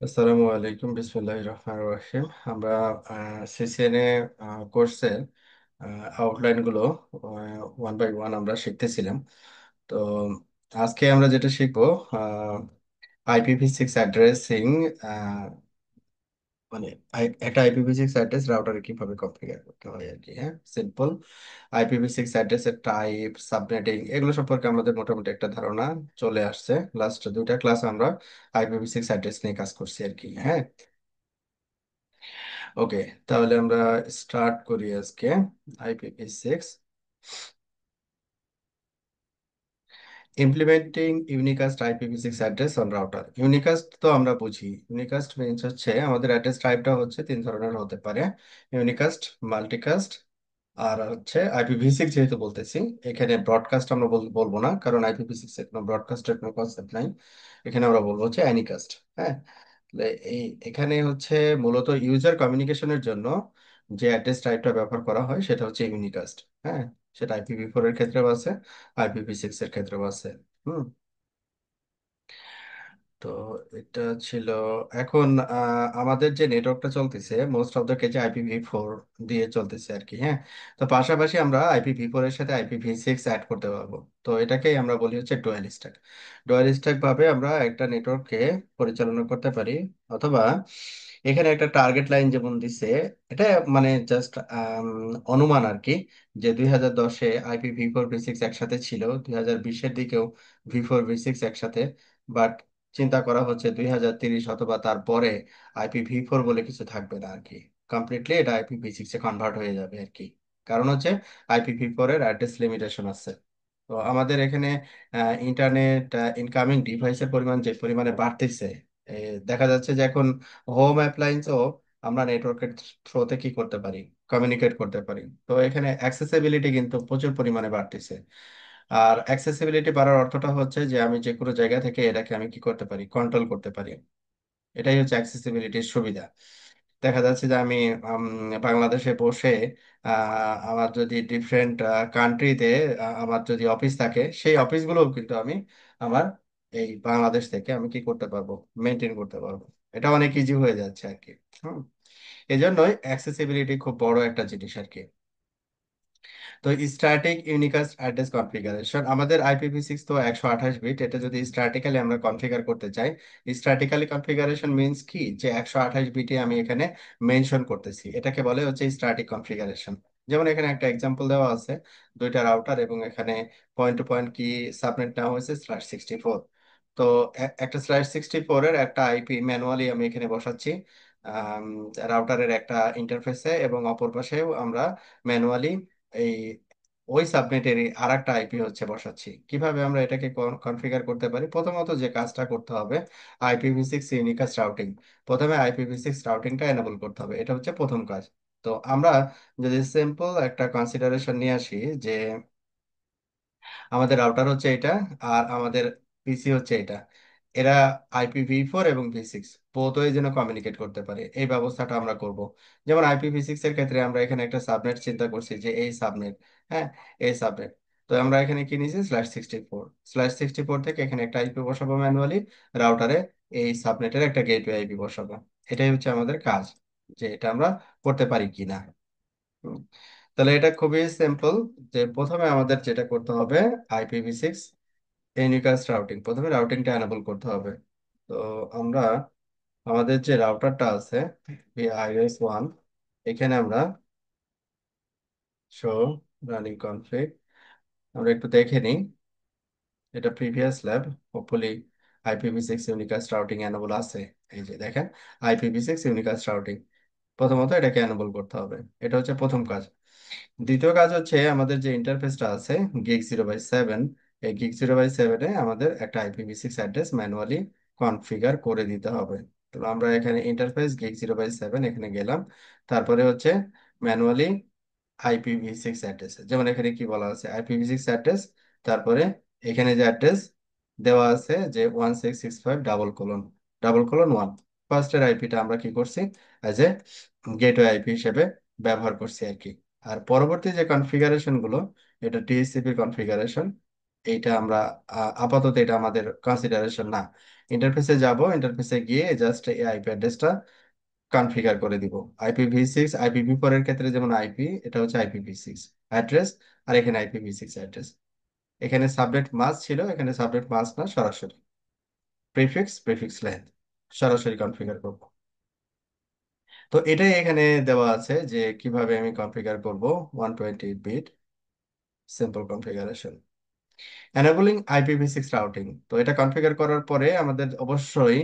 আসসালামু আলাইকুম, বিসমিল্লাহির রহমানির রহিম। আমরা সিসিএনএ কোর্সের আউটলাইন গুলো ওয়ান বাই ওয়ান আমরা শিখতেছিলাম। তো আজকে আমরা যেটা শিখবো, IPv6 অ্যাড্রেসিং, মানে একটা IPv6 অ্যাড্রেস রাউটারে কিভাবে কনফিগার করতে হয় আর কি। হ্যাঁ, সিম্পল। IPv6 অ্যাড্রেসের টাইপ, সাবনেটিং, এগুলো সম্পর্কে আমাদের মোটামুটি একটা ধারণা চলে আসছে। লাস্ট দুইটা ক্লাস আমরা IPv6 অ্যাড্রেস নিয়ে কাজ করছি আর কি। হ্যাঁ, ওকে। তাহলে আমরা স্টার্ট করি আজকে। IPv6 implementing unicast IPv6 address on router. Unicast তো আমরা বুঝি, ইউনিকাস্ট মিনস হচ্ছে আমাদের অ্যাড্রেস টাইপটা হচ্ছে তিন ধরনের হতে পারে: ইউনিকাস্ট, মাল্টিকাস্ট, আর হচ্ছে IPv6। যেহেতু বলতেছি, এখানে ব্রডকাস্ট আমরা বলবো না, কারণ IPv6 এর কোনো ব্রডকাস্টের কোনো কনসেপ্ট নাই। এখানে আমরা বলবো হচ্ছে অ্যানিকাস্ট। হ্যাঁ, তাহলে এখানে হচ্ছে মূলত ইউজার কমিউনিকেশনের জন্য যে অ্যাড্রেস টাইপটা ব্যবহার করা হয় সেটা হচ্ছে ইউনিকাস্ট। হ্যাঁ, সেটা IPv4 এর ক্ষেত্রেও আছে, IPv6 এর ক্ষেত্রেও আছে। হুম। তো এটা ছিল। এখন আমাদের যে নেটওয়ার্কটা চলতেছে মোস্ট অফ দ্য কেসে IPv4 দিয়ে চলতেছে আর কি। হ্যাঁ, তো পাশাপাশি আমরা IPv4 এর সাথে IPv6 অ্যাড করতে পারবো। তো এটাকেই আমরা বলি হচ্ছে ডুয়াল স্ট্যাক। ডুয়াল স্ট্যাক ভাবে আমরা একটা নেটওয়ার্ককে পরিচালনা করতে পারি। অথবা এখানে একটা টার্গেট লাইন যেমন দিছে, এটা মানে জাস্ট অনুমান আর কি, যে 2010-এ IPv4 V6 একসাথে ছিল, 2020-এর দিকেও V4 V6 একসাথে। বাট চিন্তা করা হচ্ছে 2030 অথবা তারপরে IPv4 বলে কিছু থাকবে না আর কি। কমপ্লিটলি এটা IPv6-এ কনভার্ট হয়ে যাবে আর কি। কারণ হচ্ছে IPv4 এর অ্যাড্রেস লিমিটেশন আছে। তো আমাদের এখানে ইন্টারনেট ইনকামিং ডিভাইসের পরিমাণ যে পরিমাণে বাড়তেছে, দেখা যাচ্ছে যে এখন হোম অ্যাপ্লায়েন্সও আমরা নেটওয়ার্কের থ্রোতে কি করতে পারি, কমিউনিকেট করতে পারি। তো এখানে অ্যাক্সেসিবিলিটি কিন্তু প্রচুর পরিমাণে বাড়তেছে। আর অ্যাক্সেসিবিলিটি বাড়ার অর্থটা হচ্ছে যে আমি যে কোনো জায়গা থেকে এটাকে আমি কি করতে পারি, কন্ট্রোল করতে পারি। এটাই হচ্ছে অ্যাক্সেসিবিলিটির সুবিধা। দেখা যাচ্ছে যে আমি বাংলাদেশে বসে আমার যদি ডিফারেন্ট কান্ট্রিতে আমার যদি অফিস থাকে, সেই অফিসগুলোও কিন্তু আমি আমার এই বাংলাদেশ থেকে আমি কি করতে পারবো, মেনটেন করতে পারবো। এটা অনেক ইজি হয়ে যাচ্ছে আর কি। হুম। এই জন্যই অ্যাক্সেসিবিলিটি খুব বড় একটা জিনিস আর কি। তো স্ট্যাটিক ইউনিকাস্ট অ্যাড্রেস কনফিগারেশন, আমাদের IPv6 তো 128 বিট। এটা যদি স্ট্যাটিক্যালি আমরা কনফিগার করতে চাই, স্ট্যাটিক্যালি কনফিগারেশন মিন্স কি, যে 128 বিটে আমি এখানে মেনশন করতেছি, এটাকে বলে হচ্ছে স্ট্যাটিক কনফিগারেশন। যেমন এখানে একটা এক্সাম্পল দেওয়া আছে, দুইটা রাউটার এবং এখানে পয়েন্ট টু পয়েন্ট কি সাবনেট নেওয়া হয়েছে /64। তো একটা /64 এর একটা IP ম্যানুয়ালি আমি এখানে বসাচ্ছি রাউটারের একটা ইন্টারফেসে, এবং অপর পাশেও আমরা ম্যানুয়ালি এই ওই সাবনেটেরই আর একটা IP হচ্ছে বসাচ্ছি। কিভাবে আমরা এটাকে কনফিগার করতে পারি? প্রথমত যে কাজটা করতে হবে, IPv6 ইউনিকাস্ট রাউটিং। প্রথমে IPv6 রাউটিংটা এনেবল করতে হবে, এটা হচ্ছে প্রথম কাজ। তো আমরা যদি সিম্পল একটা কনসিডারেশন নিয়ে আসি, যে আমাদের রাউটার হচ্ছে এটা আর আমাদের পিসি হচ্ছে এটা, এরা IPv4 এবং V6 বোথই যেন কমিউনিকেট করতে পারে, এই ব্যবস্থাটা আমরা করব। যেমন IPv6 এর ক্ষেত্রে আমরা এখানে একটা সাবনেট চিন্তা করছি, যে এই সাবনেট। হ্যাঁ, এই সাবনেট। তো আমরা এখানে কি নিয়েছি, /64 থেকে এখানে একটা IP বসাবো ম্যানুয়ালি রাউটারে, এই সাবনেটের একটা গেটওয়ে IP বসাবো। এটাই হচ্ছে আমাদের কাজ, যে এটা আমরা করতে পারি কিনা। হুম। তাহলে এটা খুবই সিম্পল, যে প্রথমে আমাদের যেটা করতে হবে, IPv6 ইউনিকাস্ট রাউটিং, প্রথমে রাউটিংটা এনেবল করতে হবে। তো আমরা আমাদের যে রাউটারটা আছে VIS1, এখানে আমরা শো রানিং কনফিগ, আমরা একটু দেখে নিই। এটা previous lab, hopefully IPv6 unicast routing enable আছে। এই যে দেখেন, IPv6 ইউনিকাস্ট রাউটিং, প্রথমত এটাকে এনেবল করতে হবে। এটা হচ্ছে প্রথম কাজ। দ্বিতীয় কাজ হচ্ছে আমাদের যে ইন্টারফেসটা আছে gig0x7, এই gig0x7-এ আমাদের একটা IPv6 অ্যাড্রেস ম্যানুয়ালি কনফিগার করে দিতে হবে। তো আমরা এখানে ইন্টারফেস gig0x7 এখানে গেলাম, তারপরে হচ্ছে ম্যানুয়ালি IPv6 অ্যাড্রেস, যেমন এখানে কি বলা আছে, IPv6 অ্যাড্রেস, তারপরে এখানে যে অ্যাড্রেস দেওয়া আছে যে 1665::1, ফার্স্টের আইপিটা আমরা কি করছি, অ্যাজ এ গেটওয়ে IP হিসেবে ব্যবহার করছি আর কি। আর পরবর্তী যে কনফিগারেশন গুলো, এটা DHCP কনফিগারেশন, এইটা আমরা আপাতত এটা আমাদের কনসিডারেশন না। ইন্টারফেসে যাব, ইন্টারফেসে গিয়ে জাস্ট এই আইপি অ্যাড্রেসটা কনফিগার করে দিব। IPv6 IPv4 এর ক্ষেত্রে যেমন আইপি, এটা হচ্ছে IPv6 অ্যাড্রেস, আর এখানে IPv6 অ্যাড্রেস। এখানে সাবনেট মাস্ক ছিল, এখানে সাবনেট মাস্ক না, সরাসরি প্রিফিক্স লেন্থ সরাসরি কনফিগার করব। তো এটাই এখানে দেওয়া আছে যে কিভাবে আমি কনফিগার করব 128 bit simple configuration. Enabling IPv6 routing, তো এটা কনফিগার করার পরে আমাদের অবশ্যই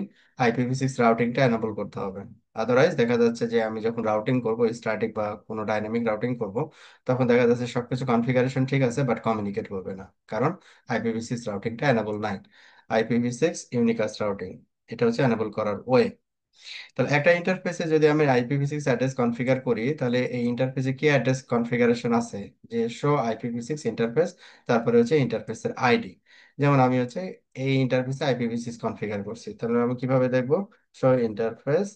IPv6 রাউটিংটা এনেবল করতে হবে। আদারওয়াইজ দেখা যাচ্ছে যে আমি যখন রাউটিং করব, স্ট্যাটিক বা কোনো ডাইনামিক রাউটিং করব, তখন দেখা যাচ্ছে সবকিছু কনফিগারেশন ঠিক আছে বাট কমিউনিকেট করবে না, কারণ IPv6 রাউটিংটা এনেবল নাই। IPv6 ইউনিকাস্ট রাউটিং, এটা হচ্ছে এনেবল করার ওয়ে। তাহলে একটা ইন্টারফেসে যদি আমি IPv6 অ্যাড্রেস কনফিগার করি, তাহলে এই ইন্টারফেসে কি অ্যাড্রেস কনফিগারেশন আছে, যে শো IPv6 ইন্টারফেস, তারপরে হচ্ছে ইন্টারফেসের আইডি। যেমন আমি হচ্ছে এই ইন্টারফেসে IPv6 কনফিগার করছি, তাহলে আমি কিভাবে দেখবো, শো ইন্টারফেস,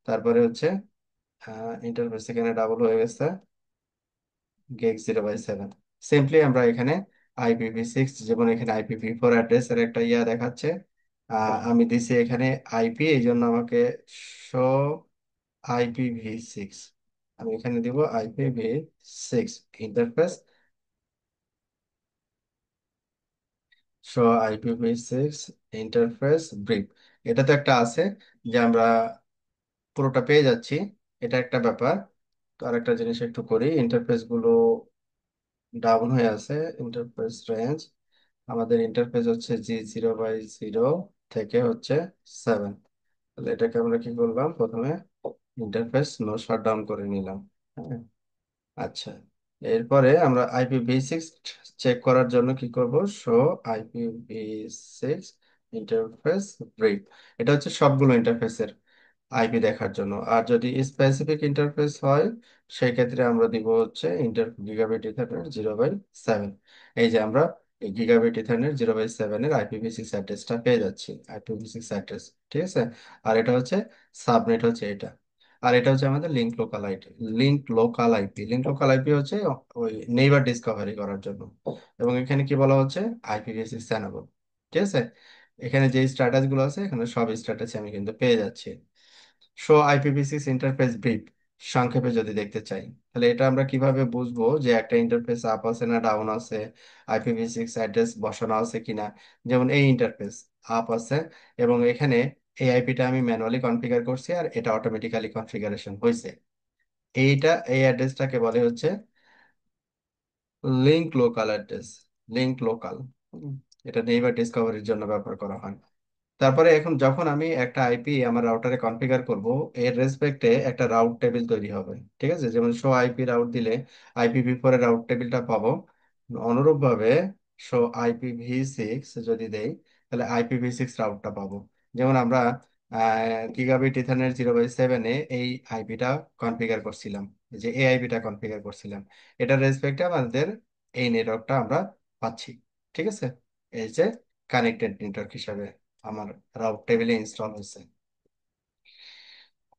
তারপরে হচ্ছে ইন্টারফেস এখানে ডাবল হয়ে গেছে, gig0/7। সিম্পলি আমরা এখানে IPv6, যেমন এখানে IPv4 অ্যাড্রেসের একটা ইয়া দেখাচ্ছে, আমি দিছি এখানে আইপি, এই জন্য আমাকে শো IPv6, আমি এখানে দিব IPv6 interface, show IPv6 interface brief. এটা তো একটা আছে যে আমরা পুরোটা পেয়ে যাচ্ছি, এটা একটা ব্যাপার। তো আরেকটা জিনিস একটু করি, ইন্টারফেস গুলো ডাউন হয়ে আছে। ইন্টারফেস রেঞ্জ, আমাদের ইন্টারফেস হচ্ছে G0/0 থেকে হচ্ছে 7। তাহলে এটাকে আমরা কি করলাম, প্রথমে ইন্টারফেস নো শাটডাউন করে নিলাম। হ্যাঁ, আচ্ছা। এরপরে আমরা IPv6 চেক করার জন্য কি করব, শো IPv6 ইন্টারফেস ব্রিফ। এটা হচ্ছে সবগুলো ইন্টারফেসের আইপি দেখার জন্য। আর যদি স্পেসিফিক ইন্টারফেস হয়, সেই ক্ষেত্রে আমরা দিব হচ্ছে গিগাবিট ইথারনেট 0/7। এই যে আমরা এই গিগাবিট ইথারনেট 0/7 এর IPv6 অ্যাড্রেসটা পেয়ে যাচ্ছি, IPv6 অ্যাড্রেস। ঠিক আছে। আর এটা হচ্ছে সাবনেট হচ্ছে এটা। আর এটা হচ্ছে আমাদের লিঙ্ক লোকাল আইপি হচ্ছে ওই নেইবার ডিসকভারি করার জন্য। এবং এখানে কি বলা হচ্ছে, IPv6 এনেবল। ঠিক আছে। এখানে যে স্ট্যাটাস গুলো আছে, এখানে সব স্ট্যাটাস আমি কিন্তু পেয়ে যাচ্ছি। শো IPv6 ইন্টারফেস ব্রিফ, সংক্ষেপে যদি দেখতে চাই, তাহলে এটা আমরা কিভাবে বুঝবো যে একটা ইন্টারফেস আপ আছে না ডাউন আছে, IPv6 অ্যাড্রেস বসানো আছে কিনা। যেমন এই ইন্টারফেস আপ আছে, এবং এখানে এই আইপিটা আমি ম্যানুয়ালি কনফিগার করছি, আর এটা অটোমেটিক্যালি কনফিগারেশন হয়েছে। এই অ্যাড্রেসটাকে বলে হচ্ছে link local address. Link local, এটা নেইবার ডিসকভারির জন্য ব্যবহার করা হয়। তারপরে এখন যখন আমি একটা আইপি আমার রাউটারে কনফিগার করব, এর রেসপেক্টে একটা রাউট টেবিল তৈরি হবে। ঠিক আছে, যেমন শো আইপি রাউট দিলে IPv4 এর রাউট টেবিলটা পাবো। অনুরূপভাবে শো IPv6 যদি দেই, তাহলে IPv6 রাউটটা পাবো। যেমন আমরা গিগাবিট ইথারনেট 0/7-এ এই আইপিটা কনফিগার করছিলাম, যে এই আইপিটা কনফিগার করছিলাম, এটার রেসপেক্টে আমাদের এই নেটওয়ার্কটা আমরা পাচ্ছি। ঠিক আছে। এই যে কানেক্টেড নেটওয়ার্ক হিসাবে আমার রাউট টেবিলে ইনস্টল হয়েছে।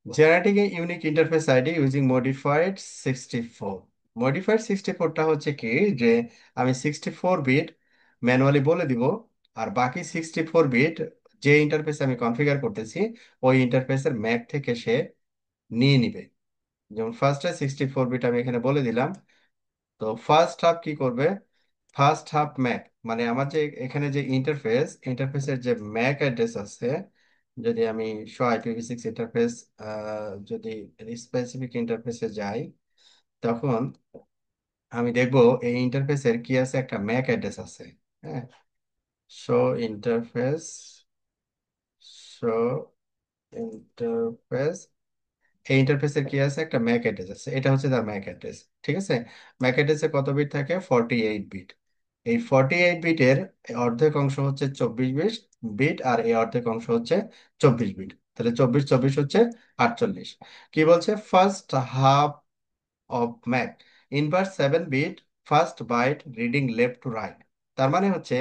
Generating a unique interface ID using modified 64 হচ্ছে কি, যে আমি 64 বিট ম্যানুয়ালি বলে দিব, আর বাকি 64 বিট যে ইন্টারফেস আমি কনফিগার করতেছি, ওই ইন্টারফেসের ম্যাক থেকে সে নিয়ে নিবে। যেমন ফার্স্টে 64 বিট আমি এখানে বলে দিলাম। তো ফার্স্ট হাফ কি করবে, ফার্স্ট হাফ ম্যাক, মানে আমার যে এখানে যে ইন্টারফেসের যে ম্যাক অ্যাড্রেস আছে, যদি আমি শো IPv6 ইন্টারফেস যদি স্পেসিফিক ইন্টারফেসে যাই, তখন আমি দেখবো এই ইন্টারফেসের কি আছে, একটা ম্যাক অ্যাড্রেস আছে। হ্যাঁ, শো ইন্টারফেস, শো ইন্টারফেস, এই ইন্টারফেসের কি আছে, একটা ম্যাক অ্যাড্রেস আছে, এটা হচ্ছে তার ম্যাক অ্যাড্রেস। ঠিক আছে। ম্যাক অ্যাড্রেসে কত বিট থাকে, 48 বিট। এই 48 বিটের অর্ধেক অংশ হচ্ছে 24 বিট, আর এই অর্ধেক অংশ হচ্ছে 24 বিট। তাহলে 24 24 হচ্ছে 48। কি বলছে, first half of MAC inverse 7 bit first byte reading left to right. তার মানে হচ্ছে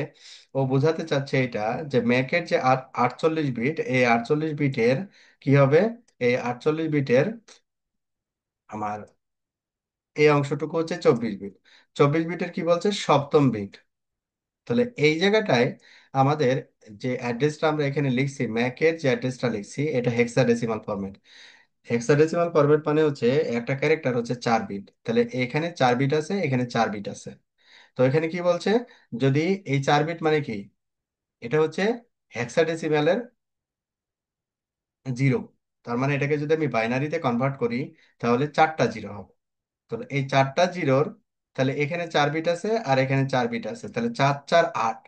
ও বোঝাতে চাচ্ছে এটা, যে ম্যাকের যে 48 বিট, এই 48 বিটের কি হবে, এই 48 বিটের আমার এই অংশটুকু হচ্ছে 24 বিট। 24 বিটের কি বলছে, সপ্তম বিট। তাহলে এই জায়গাটায় আমাদের যে অ্যাড্রেসটা আমরা এখানে লিখছি, ম্যাকের যে অ্যাড্রেসটা লিখছি, এটা হেক্সাডেসিমাল ফরম্যাট। হেক্সাডেসিমাল ফরম্যাট মানে হচ্ছে একটা ক্যারেক্টার হচ্ছে 4 বিট, তাহলে এখানে 4 বিট আছে, এখানে 4 বিট আছে। তো এখানে কি বলছে, যদি এই 4 বিট মানে কি, এটা হচ্ছে হেক্সাডেসিমালের 0। তার মানে এটাকে যদি আমি বাইনারিতে কনভার্ট করি, তাহলে 4টা 0 হবে। তো এই 4টা 0-র, তাহলে এখানে 4 বিট আছে আর এখানে 4 বিট আছে, তাহলে 4 4 8।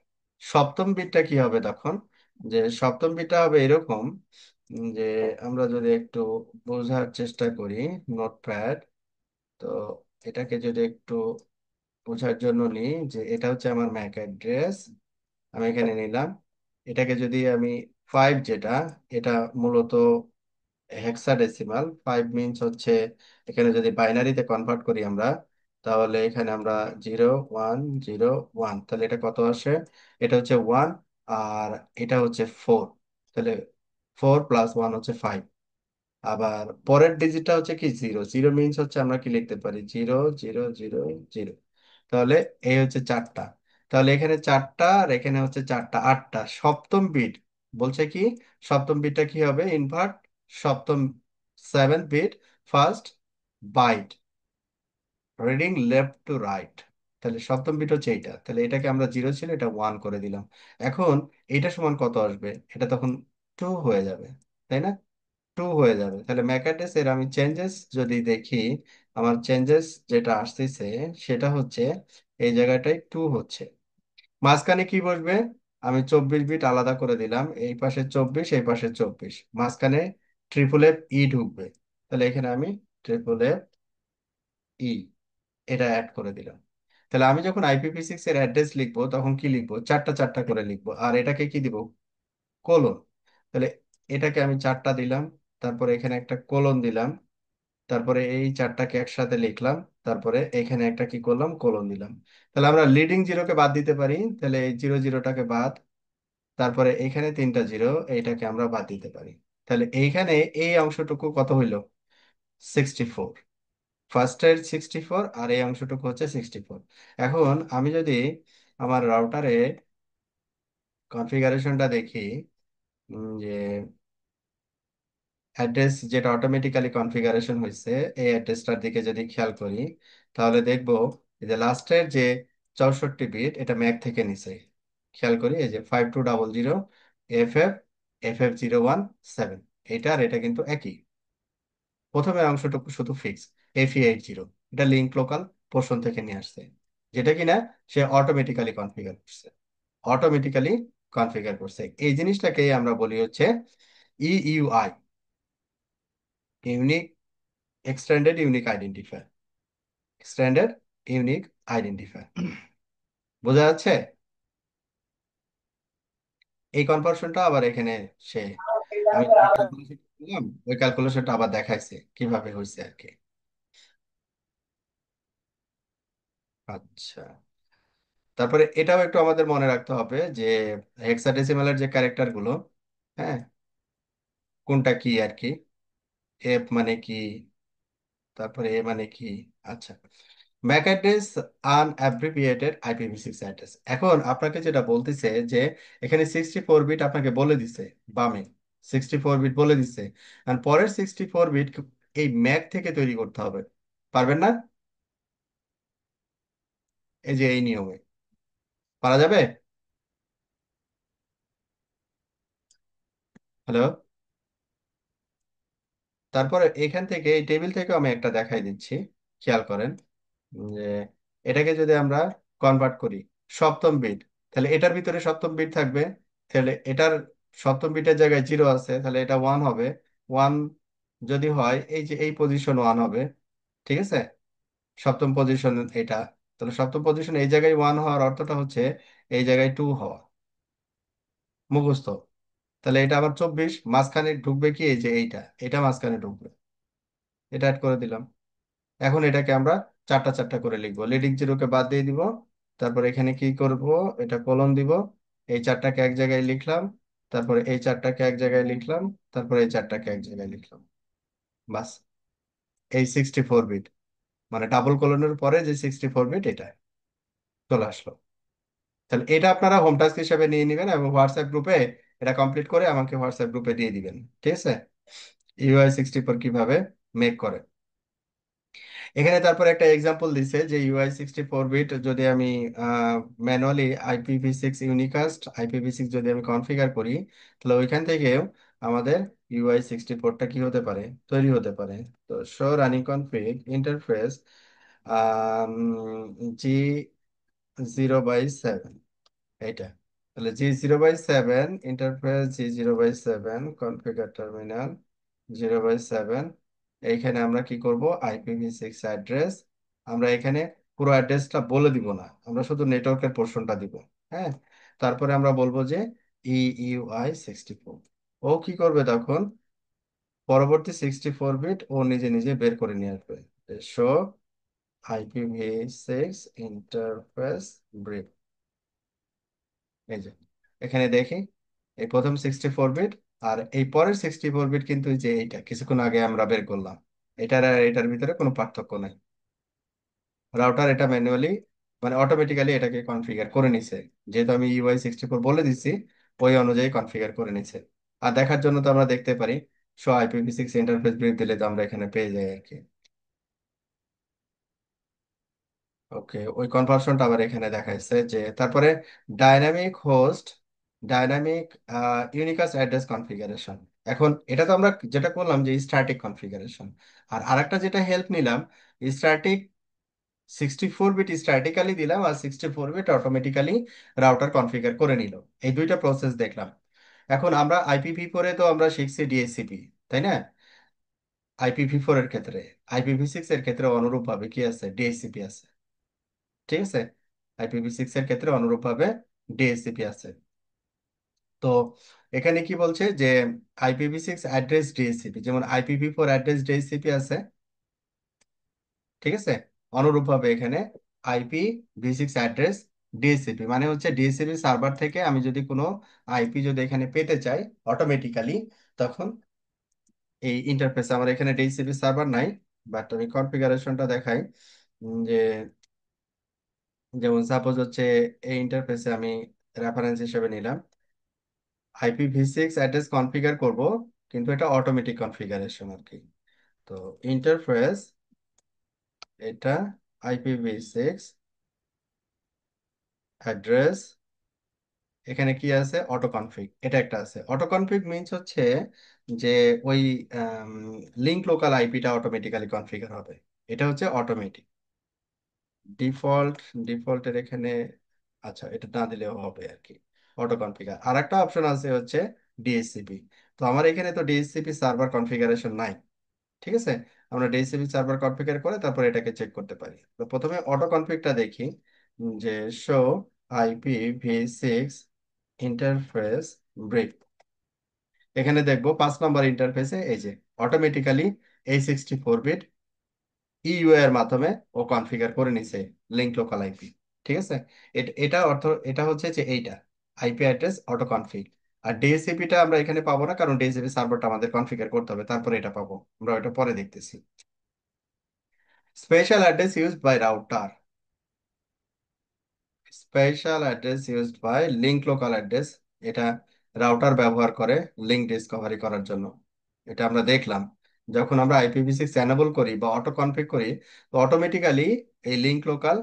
সপ্তম বিটটা কি হবে তখন, যে সপ্তম বিটটা হবে এরকম, যে আমরা যদি একটু বোঝার চেষ্টা করি, নোটপ্যাড, তো এটাকে যদি একটু বোঝার জন্য নিই, যে এটা হচ্ছে আমার ম্যাক অ্যাড্রেস, আমি এখানে নিলাম। এটাকে যদি আমি 5, যেটা এটা মূলত হেক্সাডেসিমাল, 5 মিনস হচ্ছে, এখানে যদি বাইনারিতে কনভার্ট করি আমরা, তাহলে এখানে আমরা 0 1 0 1, তাহলে এটা কত আসে, এটা হচ্ছে 1, আর এটা হচ্ছে 4। তাহলে 4 + 1 হচ্ছে 5। আবার পরের ডিজিটটা হচ্ছে কি, 0 0 মিনস হচ্ছে আমরা কি লিখতে পারি, 0 0 0 0। তাহলে এই হচ্ছে 4টা। তাহলে এখানে 4টা আর এখানে হচ্ছে 4টা, 8টা। সপ্তম বিট বলছে কি, সপ্তম বিটটা কি হবে, ইনভার্ট সপ্তম, 7th bit, first byte, reading left to right. তাহলে সপ্তম বিট হচ্ছে এইটা, তাহলে এটাকে আমরা 0 ছিল, এটা 1 করে দিলাম। এখন এইটা সমান কত আসবে, এটা তখন 2 হয়ে যাবে, তাই না? 2 হয়ে যাবে। তাহলে ম্যাকঅ্যাড্রেস এর আমি চেঞ্জেস যদি দেখি, আমার চেঞ্জেস যেটা আসতেছে সেটা হচ্ছে এই জায়গাটায় 2 হচ্ছে। মাঝখানে কি বসবে, আমি 24 বিট আলাদা করে দিলাম, এই পাশে 24, এই পাশে 24, মাঝখানে FFF ঢুকবে। তাহলে এখানে আমি FFF এটা অ্যাড করে দিলাম। তাহলে আমি যখন IPv6 এর অ্যাড্রেস লিখবো, তখন কি লিখবো, 4টা 4টা করে লিখবো, আর এটাকে কি দিব, কোলন। তাহলে এটাকে আমি 4টা দিলাম, তারপরে এখানে একটা কোলন দিলাম, তারপরে এই 4টাকে একসাথে লিখলাম, তারপরে এখানে একটা কি করলাম, কোলন দিলাম। তাহলে আমরা লিডিং 0কে বাদ দিতে পারি, তাহলে এই 0 0টাকে বাদ, তারপরে এখানে 3টা 0, এইটাকে আমরা বাদ দিতে পারি। তাহলে এইখানে এই অংশটুকু কত হইলো, 64। ফার্স্টের 64 আর এই অংশটুকু হচ্ছে 64। এখন আমি যদি আমার রাউটারে কনফিগারেশনটা দেখি, যে অ্যাড্রেস যেটা অটোমেটিক্যালি কনফিগারেশন হয়েছে, এই অ্যাড্রেসটার দিকে যদি খেয়াল করি, তাহলে দেখবো এই যে লাস্টের যে 64 বিট, এটা ম্যাক থেকে নিছে। খেয়াল করি, এই যে 5200 FF 017, এটা আর এটা কিন্তু একই। প্রথমের অংশটুকু শুধু ফিক্স, FE80, এটা লিঙ্ক লোকাল পোর্শন থেকে নিয়ে আসছে, যেটা কিনা সে অটোমেটিক্যালি কনফিগার করছে। এই জিনিসটাকে আমরা বলি হচ্ছে EUI, unique extended unique identifier, standard unique identifier. বোঝা যাচ্ছে? এই কনভার্সনটা আবার এখানে সে, আমি যে ক্যালকুলেশন করলাম, ওই ক্যালকুলেশনটা আবার দেখাইছে কিভাবে হয়েছে আর কি। আচ্ছা, তারপরে এটাও একটু আমাদের মনে রাখতে হবে যে হেক্সাডেসিমালের যে ক্যারেক্টার গুলো, হ্যাঁ, কোনটা কি আর কি, এফ মানে কি, তারপরে এ মানে কি। আচ্ছা, ম্যাক অ্যাড্রেস আনঅ্যাব্রিভিয়েটেড IPv6 অ্যাড্রেস। এখন আপনাকে যেটা বলতেছে, যে এখানে 64 বিট আপনাকে বলে দিছে, বামে 64 বিট বলে দিছে, আর পরের 64 বিট এই ম্যাক থেকে তৈরি করতে হবে। পারবেন না? এই যে এই নিয়মে পারা যাবে। হ্যালো? তারপরে এখান থেকে এই টেবিল থেকে আমি একটা দেখাই দিচ্ছি, খেয়াল করেন, যে এটাকে যদি আমরা কনভার্ট করি সপ্তম বিট, তাহলে এটার ভিতরে সপ্তম বিট থাকবে, তাহলে এটার সপ্তম বিটের জায়গায় 0 আছে, তাহলে এটা 1 হবে। 1 যদি হয়, এই যে এই পজিশন 1 হবে, ঠিক আছে, সপ্তম পজিশন এটা। তাহলে সপ্তম পজিশন এই জায়গায় 1 হওয়ার অর্থটা হচ্ছে এই জায়গায় 2 হওয়া, মুখস্থ। তাহলে এটা আবার 24, মাঝখানে ঢুকবে কি, এই যে এইটা, এটা মাঝখানে ঢুকবে, এটা অ্যাড করে দিলাম। এখন এটাকে আমরা 4টা 4টা করে লিখবো, লিডিং 0কে বাদ দিয়ে দিব, তারপর এখানে কি করব, এটা কলন দিব, এই 4টাকে এক জায়গায় লিখলাম, তারপরে এই 4টাকে এক জায়গায় লিখলাম, তারপরে এই 4টাকে এক জায়গায় লিখলাম। বাস, এই 64 বিট, মানে ডাবল কলনের পরে যে 64 বিট, এটা চলে আসলো। তাহলে এটা আপনারা হোম টাস্ক হিসেবে নিয়ে নেবেন এবং হোয়াটসঅ্যাপ গ্রুপে এটা কমপ্লিট করে আমাকে হোয়াটসঅ্যাপ গ্রুপে দিয়ে দিবেন। ঠিক আছে? UI64 কিভাবে মেক করে। এখানে তারপর একটা এক্সাম্পল দিছে যে UI64 বিট যদি আমি ম্যানুয়ালি IPv6 ইউনিকাস্ট IPv6 যদি আমি কনফিগার করি, তাহলে ওইখান থেকেও আমাদের UI64টা কি হতে পারে, তৈরি হতে পারে। তো show running config interface G0/7, এইটা। তাহলে G0/7 interface, G0/7 configure terminal 0/7। এইখানে আমরা কি করব, IPv6 অ্যাড্রেস আমরা এখানে পুরো অ্যাড্রেসটা বলে দিব না, আমরা শুধু নেটওয়ার্কের পোর্শনটা দিব। হ্যাঁ, তারপরে আমরা বলবো যে EUI64। ও কি করবে তখন, পরবর্তী 64 বিট ও নিজে নিজে বের করে নিয়ে আসবে। শো IPv6 ইন্টারফেস ব্রিফ, এই যে এখানে দেখি এই প্রথম 64 বিট আর এই পরের 64 বিট কিন্তু এই যে এইটা কিছুক্ষণ আগে আমরা বের করলাম, এটার আর এটার ভিতরে কোনো পার্থক্য নাই। রাউটার এটা ম্যানুয়ালি মানে অটোমেটিক্যালি এটাকে কনফিগার করে নিছে, যেহেতু আমি UI64 বলে দিচ্ছি, ওই অনুযায়ী কনফিগার করে নিছে। আর দেখার জন্য তো আমরা দেখতে পারি, শো IPv6 ইন্টারফেস ব্রিফ দিলে তো আমরা এখানে পেয়ে যাই আর কি। ওকে, ওই কনভার্সনটা আবার এখানে দেখাইছে যে তারপরে dynamic host, dynamic unicast address configuration. এখন এটা তো আমরা যেটা করলাম যে স্ট্যাটিক কনফিগারেশন, আর আরেকটা যেটা হেল্প নিলাম, স্ট্যাটিক 64 বিট স্ট্যাটিক্যালি দিলাম আর 64 বিট অটোমেটিক্যালি রাউটার কনফিগার করে নিল। এই দুইটা প্রসেস দেখলাম। এখন আমরা IPv4 এ তো আমরা শিখছি DHCP, তাই না? IPv4 এর ক্ষেত্রে, IPv6 এর ক্ষেত্রে অনুরূপভাবে কি আছে, DHCP আছে। ঠিক আছে, IPv6 এর ক্ষেত্রে অনুরূপভাবে ডিএসসিপি আছে। তো এখানে কি বলছে যে IPv6 অ্যাড্রেস ডিএসসিপি, যেমন IPv4 অ্যাড্রেস ডিএসসিপি আছে। ঠিক আছে, অনুরূপভাবে এখানে IPv6 অ্যাড্রেস ডিএসসিপি মানে হচ্ছে ডিএসসিপি সার্ভার থেকে আমি যদি কোনো আইপি যদি এখানে পেতে চাই অটোমেটিক্যালি, তখন এই ইন্টারফেসে আমার এখানে ডিএসসিপি সার্ভার নাই, বাট আমি কনফিগারেশনটা দেখাই। যে যেমন সাপোজ হচ্ছে এই ইন্টারফেসে আমি রেফারেন্স হিসেবে নিলাম IPv6 অ্যাড্রেস কনফিগার করব, কিন্তু এটা অটোমেটিক কনফিগারেশন আর কি। তো ইন্টারফেস এটা IPv6 অ্যাড্রেস, এখানে কি আছে, অটো কনফিগ, এটা একটা আছে। অটো কনফিগ মিনস হচ্ছে যে ওই লিঙ্ক লোকাল আইপিটা অটোমেটিক্যালি কনফিগার হবে, এটা হচ্ছে অটোমেটিক। ডিফল্ট, ডিফল্টের এখানে আচ্ছা এটা না দিলেও হবে আর কি, অটো কনফিগার। আর একটা অপশন আছে হচ্ছে ডিএসসিপি। তো আমার এখানে তো ডিএসসিপি সার্ভার কনফিগারেশন নাই। ঠিক আছে, আমরা ডিএসসিপি সার্ভার কনফিগার করে তারপর এটাকে চেক করতে পারি। তো প্রথমে অটো কনফিগটা দেখি, যে শো IPv6 ইন্টারফেস ব্রিফ। এখানে দেখবো 5 নম্বর ইন্টারফেসে এই যে অটোমেটিক্যালি এই 64 বিট ইউ এর মাধ্যমে ও কনফিগার করে নিছে লিঙ্ক লোকাল আইপি। ঠিক আছে, এটা অর্থ, এটা হচ্ছে যে এইটা আইপি অ্যাড্রেস অটো কনফিগ। আর ডিএসসিপিটা আমরা এখানে পাবো না, কারণ ডিএসসিপি সার্ভারটা আমাদের কনফিগার করতে হবে, তারপরে এটা পাবো, আমরা এটা পরে দেখতেছি। Special address used by router, special address used by link local address, এটা রাউটার ব্যবহার করে লিঙ্ক ডিসকভারি করার জন্য। এটা আমরা দেখলাম যখন আমরা IPv6 এনেবল করি বা অটো কনফিগ করি, তো অটোমেটিক্যালি এই লিঙ্ক লোকাল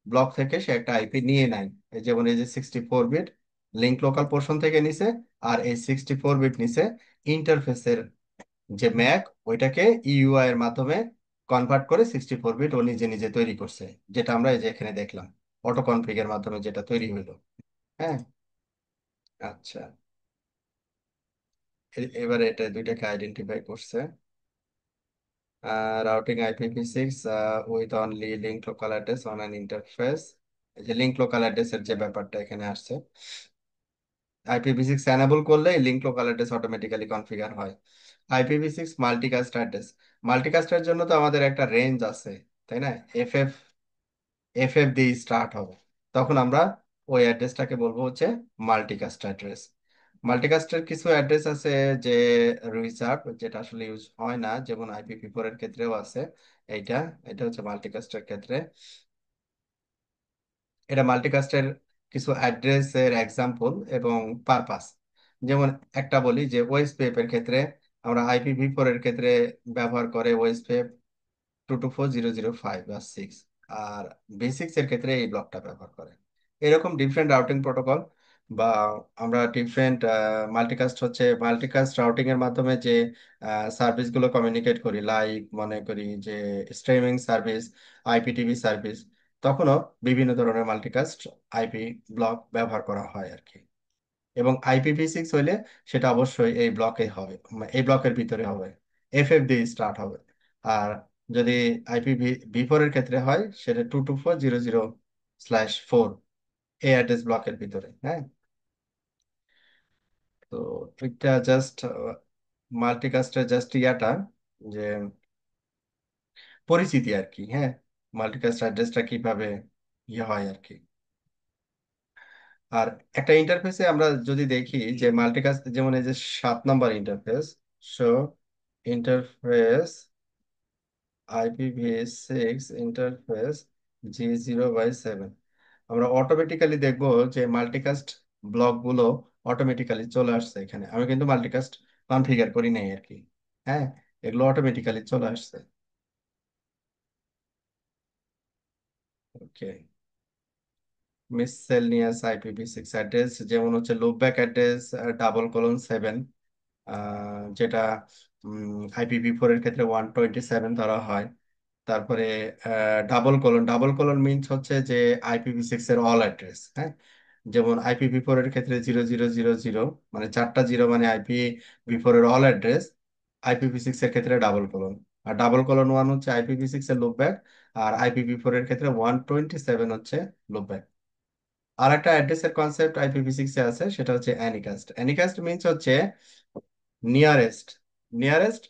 ব্লক থেকে সে একটা আইপি নিয়ে নেয়। এই যেমন এই যে 64 বিট লিঙ্ক লোকাল পোর্শন থেকে নিছে, আর এই 64 বিট নিছে ইন্টারফেসের যে ম্যাক, ওইটাকে ইউআই এর মাধ্যমে কনভার্ট করে 64 বিট ও নিজে নিজে তৈরি করছে, যেটা আমরা এই যে এখানে দেখলাম অটো কনফিগের মাধ্যমে যেটা তৈরি হইলো। হ্যাঁ, আচ্ছা, এবারে এটা দুইটাকে আইডেন্টিফাই করছে। Routing IPv6 with only link local address on an interface, এই যে লিঙ্ক লোকাল অ্যাড্রেসের যে ব্যাপারটা এখানে আসছে, IPv6 এনেবল করলে link local address automatically configure হয়। IPv6 মাল্টিকাস্ট অ্যাড্রেস, মাল্টিকাস্টের জন্য তো আমাদের একটা রেঞ্জ আছে, তাই না? এফ এফ এফ দিয়ে স্টার্ট হবে, তখন আমরা ওই অ্যাড্রেসটাকে বলবো হচ্ছে মাল্টিকাস্ট অ্যাড্রেস। মাল্টিকাস্টের কিছু অ্যাড্রেস আছে যে রিজার্ভ, যেটা আসলে ইউজ হয় না, যেমন IPv4 এর ক্ষেত্রেও আছে এইটা। এটা হচ্ছে মাল্টিকাস্টের ক্ষেত্রে, এটা মাল্টিকাস্টের কিছু অ্যাড্রেসের এক্সাম্পল এবং পারপাস। যেমন একটা বলি যে ওএসপিএফ এর ক্ষেত্রে আমরা IPv4 এর ক্ষেত্রে ব্যবহার করে ওএসপিএফ 224.0.0.5 বা 6। আর বেসিক্স এর ক্ষেত্রে এই ব্লকটা ব্যবহার করে। এরকম ডিফারেন্ট রাউটিং প্রোটোকল বা আমরা ডিফারেন্ট মাল্টিকাস্ট হচ্ছে মাল্টিকাস্ট রাউটিং এর মাধ্যমে যে সার্ভিসগুলো কমিউনিকেট করি, লাইক মনে করি যে স্ট্রিমিং সার্ভিস, IPTV সার্ভিস, তখনও বিভিন্ন ধরনের মাল্টিকাস্ট আইপি ব্লক ব্যবহার করা হয় আর কি। এবং IPv6 হইলে সেটা অবশ্যই এই ব্লকে হবে, এই ব্লকের ভিতরে হবে, FF দিয়ে স্টার্ট হবে। আর যদি IPv4 এর ক্ষেত্রে হয় সেটা 224.0.0/4 এই অ্যাড্রেস ব্লকের ভিতরে। হ্যাঁ, তো এটা জাস্ট মাল্টিকাস্টের জাস্ট ইয়াটা যে পরিচিতি আর কি। হ্যাঁ, মাল্টিকাস্ট অ্যাড্রেসটা কিভাবে ইয়ে হয় আর কি। আর একটা ইন্টারফেসে আমরা যদি দেখি যে মাল্টিকাস্ট, যেমন এই যে 7 number interface, so interface IPv6 interface G0/7, আমরা অটোমেটিক্যালি দেখবো যে মাল্টিকাস্ট ব্লকগুলো অটোমেটিক্যালি চলে আসছে এখানে। আমি কিন্তু মাল্টিকাস্ট কনফিগার করি নাই আর কি। হ্যাঁ, এগুলো অটোমেটিক্যালি চলে আসছে। ওকে, মিসসেলনিয়াস IPv6 অ্যাড্রেস যেমন হচ্ছে লুপব্যাক অ্যাড্রেস :7, যেটা IPv4 এর ক্ষেত্রে 127 ধরা হয়। তারপরে ডাবল কলন মিনস হচ্ছে যে IPv6 এর অল অ্যাড্রেস। হ্যাঁ, যেমন IPv4 এর ক্ষেত্রে 0000, মানে 4টা 0 মানে IPv4 এর অল অ্যাড্রেস। IPv6 এর ক্ষেত্রে ডাবল কলন। আর ডাবল কলন 1 হচ্ছে IPv6 এর লুপব্যাক। আর IPv4 এর ক্ষেত্রে 127 হচ্ছে লুপব্যাক। আর একটা অ্যাড্রেসের কনসেপ্ট IPv6 এ আছে, সেটা হচ্ছে অ্যানিকাস্ট। অ্যানিকাস্ট মিনস হচ্ছে নিয়ারেস্ট, নিয়ারেস্ট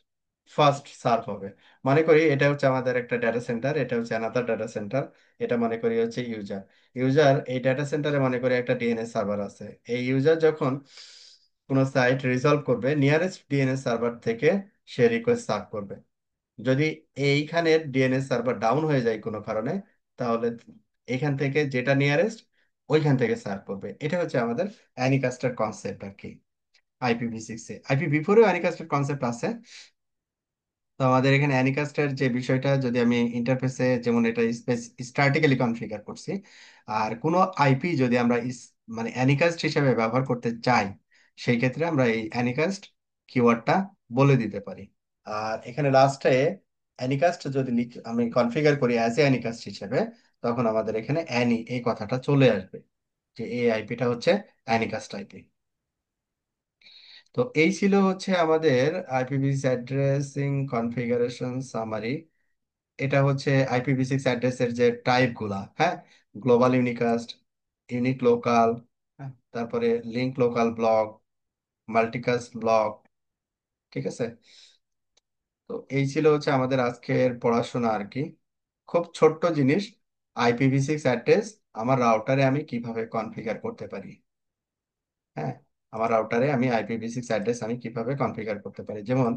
ফার্স্ট সার্ভ হবে। মনে করি এটা হচ্ছে আমাদের একটা ডাটা সেন্টার, এটা হচ্ছে অ্যানাদার ডাটা সেন্টার, এটা মনে করি হচ্ছে ইউজার। ইউজার এই ডাটা সেন্টারে মনে করি একটা ডিএনএস সার্ভার আছে। এই ইউজার যখন কোনো সাইট রিজলভ করবে, নিয়ারেস্ট ডিএনএস সার্ভার থেকে সে রিকোয়েস্ট সার্ভ করবে। যদি এইখানের ডিএনএস সার্ভার ডাউন হয়ে যায় কোনো কারণে, তাহলে এখান থেকে যেটা নিয়ারেস্ট ওইখান থেকে সার্ভ করবে। এটা হচ্ছে আমাদের অ্যানিকাস্টের কনসেপ্ট আর কি। IPv6 এ, IPv4 এও অ্যানিকাস্টের কনসেপ্ট আছে। তো আমাদের এখানে অ্যানিকাস্টের যে বিষয়টা, যদি আমি ইন্টারফেসে যেমন এটা স্ট্যাটিক্যালি কনফিগার করছি, আর কোনো আইপি যদি আমরা মানে অ্যানিকাস্ট হিসেবে ব্যবহার করতে চাই, সেই ক্ষেত্রে আমরা এই অ্যানিকাস্ট কিওয়ার্ডটা বলে দিতে পারি। আর এখানে লাস্টে অ্যানিকাস্ট যদি আমি কনফিগার করি অ্যাজ এ অ্যানিকাস্ট হিসেবে, তখন আমাদের এখানে অ্যানি এই কথাটা চলে আসবে যে এই আইপিটা হচ্ছে অ্যানিকাস্ট আইপি। তো এই ছিল হচ্ছে আমাদের IPv6 অ্যাড্রেসিং কনফিগারেশন সামারি। এটা হচ্ছে IPv6 অ্যাড্রেসের যে টাইপ গুলা। হ্যাঁ, গ্লোবাল ইউনিকাস্ট, ইউনিক লোকাল, তারপরে link local block, multicast block. ঠিক আছে, তো এই ছিল হচ্ছে আমাদের আজকের পড়াশোনা আর কি। খুব ছোট্ট জিনিস, IPv6 অ্যাড্রেস আমার রাউটারে আমি কিভাবে কনফিগার করতে পারি। হ্যাঁ, আমার রাউটারে আমি IPv6 অ্যাড্রেস আমি কিভাবে কনফিগার করতে পারি। যেমন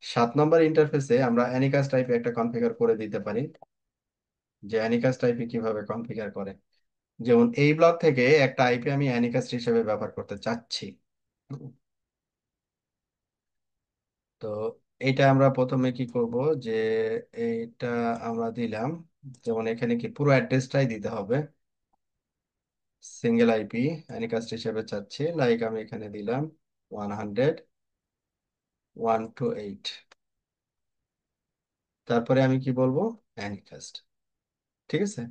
7 নম্বর ইন্টারফেসে আমরা অ্যানিকাস্ট আইপি একটা কনফিগার করে দিতে পারি, যে অ্যানিকাস্ট আইপি কিভাবে কনফিগার করে। যেমন এই ব্লক থেকে একটা আইপি আমি অ্যানিকাস্ট হিসেবে ব্যবহার করতে চাচ্ছি। হুম, তো এইটা আমরা প্রথমে কি করব, যে এইটা আমরা দিলাম, যেমন এখানে কি পুরো অ্যাড্রেসটাই দিতে হবে। সিঙ্গেল আইপি অ্যানিকাস্ট হিসেবে চাচ্ছি, লাইক আমি এখানে দিলাম 100.128। তারপরে আমি কি বলবো, অ্যানিকাস্ট। ঠিক আছে,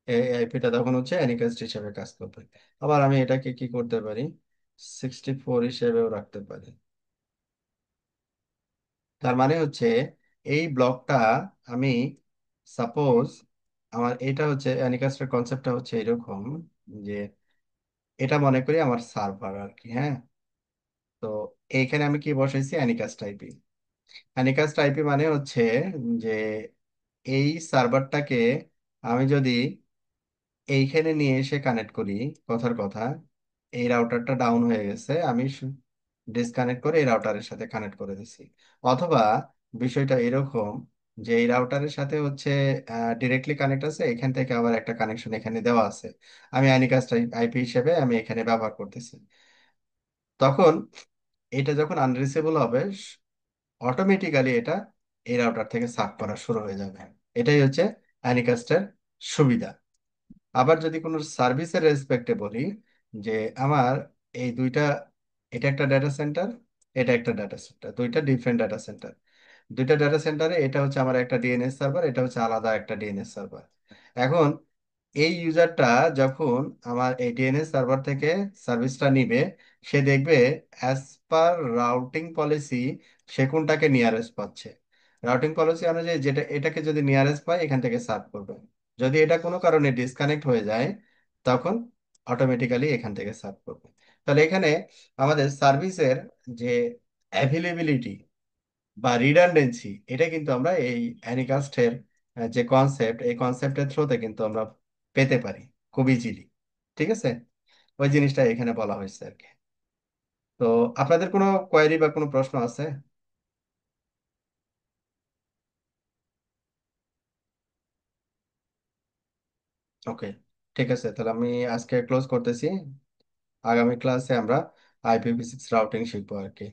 এই আইপিটা তখন হচ্ছে অ্যানিকাস্ট হিসেবে কাজ করবে। আবার আমি এটাকে কি করতে পারি, 64 হিসেবেও রাখতে পারি। তার মানে হচ্ছে এই ব্লকটা আমি, সাপোজ আমার এটা হচ্ছে অ্যানিকাস্টের কনসেপ্টটা হচ্ছে এরকম, যে এটা মনে করি আমার সার্ভার আর কি। হ্যাঁ, তো এইখানে আমি কি বসাইছি, অ্যানিকাস্ট আইপি। অ্যানিকাস্ট আইপি মানে হচ্ছে যে এই সার্ভারটাকে আমি যদি এইখানে নিয়ে এসে কানেক্ট করি, কথার কথা এই রাউটারটা ডাউন হয়ে গেছে, আমি ডিসকানেক্ট করে এই রাউটারের সাথে কানেক্ট করে দিছি। অথবা বিষয়টা এরকম যে এই রাউটারের সাথে হচ্ছে ডিরেক্টলি কানেক্ট আছে, এখান থেকে আবার একটা কানেকশন এখানে দেওয়া আছে। আমি অ্যানিকাস্ট আইপি হিসেবে আমি এখানে ব্যবহার করতেছি। তখন এটা যখন আনরিচেবল হবে, অটোমেটিক্যালি এটা এই রাউটার থেকে সার্ভ করা শুরু হয়ে যাবে। এটাই হচ্ছে অ্যানিকাস্টের সুবিধা। আবার যদি কোনো সার্ভিসের রেসপেক্টে বলি, যে আমার এই দুইটা, এটা একটা ডাটা সেন্টার, এটা একটা ডাটা সেন্টার, দুইটা ডিফারেন্ট ডাটা সেন্টার। দুইটা ডাটা সেন্টারে এটা হচ্ছে আমার একটা ডিএনএস সার্ভার, এটা হচ্ছে আলাদা একটা ডিএনএস সার্ভার। এখন এই ইউজারটা যখন আমার এই ডিএনএস সার্ভার থেকে সার্ভিসটা নিবে, সে দেখবে অ্যাজ পার রাউটিং পলিসি সে কোনটাকে নিয়ারেস্ট পাচ্ছে। রাউটিং পলিসি অনুযায়ী যেটা, এটাকে যদি নিয়ারেস্ট পায় এখান থেকে সার্ভ করবে। যদি এটা কোনো কারণে ডিসকানেক্ট হয়ে যায়, তখন অটোমেটিক্যালি এখান থেকে সার্ভ করবে। তাহলে এখানে আমাদের সার্ভিসের যে অ্যাভেলেবিলিটি বা রিডান্ডেন্সি, এটা কিন্তু আমরা এই অ্যানিকাস্টের যে কনসেপ্ট, এই কনসেপ্টের থ্রুতে কিন্তু আমরা পেতে পারি খুব ইজিলি। ঠিক আছে, ওই জিনিসটা এখানে বলা হয়েছে আর কি। তো আপনাদের কোনো কোয়েরি বা কোনো প্রশ্ন আছে? ওকে, ঠিক আছে, তাহলে আমি আজকে ক্লোজ করতেছি। আগামী ক্লাসে আমরা IPv6 রাউটিং শিখবো আর কি।